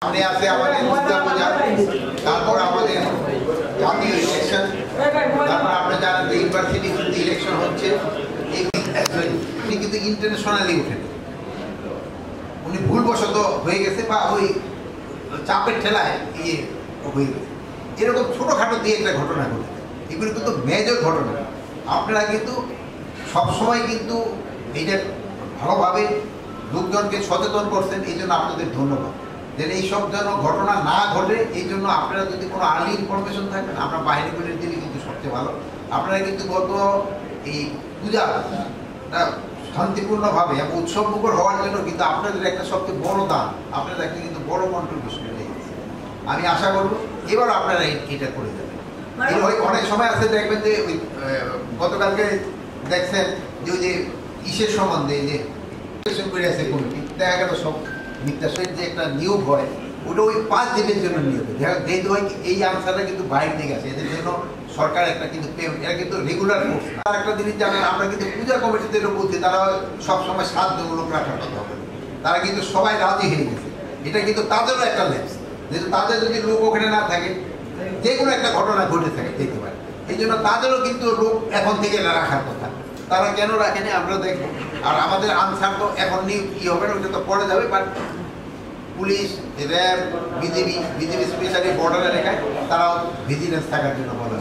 সামনে আছে আমাদের দুর্গাপূজা, তারপর আমাদের জাতীয় ইলেকশন, তারপর আমরা জানেন ইউনিভার্সিটি কিন্তু ইলেকশন হচ্ছে। উনি কিন্তু ইন্টারন্যাশনালি উঠেন, উনি ভুলবশত হয়ে গেছে বা ওই চাপের ঠেলায় হয়ে গেছে। এরকম ছোটোখাটো দিয়ে একটা ঘটনা ঘটে, এগুলো কিন্তু মেজর ঘটনা। আপনারা কিন্তু সবসময় কিন্তু এইটা ভালোভাবে লোকজনকে সচেতন করছেন, এই জন্য আপনাদের ধন্যবাদ। যেন এইসব যেন ঘটনা না ঘটে, এই জন্য আপনারা যদি কোনো আর্লি ইনফরমেশন থাকেন আমরা বাহিনীগুলির দিলে কিন্তু সবচেয়ে ভালো। আপনারা কিন্তু গত এই পূজা শান্তিপূর্ণভাবে এবং উৎসব মুখর হওয়ার জন্য কিন্তু আপনাদের একটা সবচেয়ে বড় দান, আপনাদের একটা কিন্তু বড় কন্ট্রিবিউশন লেগেছে। আমি আশা করব এবার আপনারা এটা করে দেবেন। অনেক সময় আছে দেখবেন যে ওই গতকালকে দেখছেন যে ওই যে ইসের সম্বন্ধে যে করে আছে কমিটি, দেখা গেল সব মিথ্যাসের যে একটা নিয়োগ হয় ওটা ওই 5 দিনের জন্য নিয়োগ হয়। এই আনসারটা কিন্তু বাইরে থেকে আছে, এদের জন্য সরকার একটা কিন্তু পেমেন্ট, এটা কিন্তু রেগুলার কোর্স। আর একটা জিনিস জানেন, আমরা কিন্তু পূজা কমিটিতে বলছি তারা সবসময় সাধ্যমূলক রাখার কথা হবে, তারা কিন্তু সবাই রাজি হয়ে গেছে। এটা কিন্তু তাদেরও একটা লেন্স, যেহেতু তাদের যদি লোক ওখানে না থাকে, যে কোনো একটা ঘটনা ঘটে থাকে দেখতে পারে, এই জন্য তাদেরও কিন্তু লোক এখন থেকে রাখার কথা। তারা কেন রাখেনি আমরা দেখবো। আর আমাদের আনসার তো এখন কি হবে না, ওটা তো পরে যাবে। But police, RAB, BJP specially border এলাকায় তারাও ভিজিলেন্স থাকার জন্য বলে।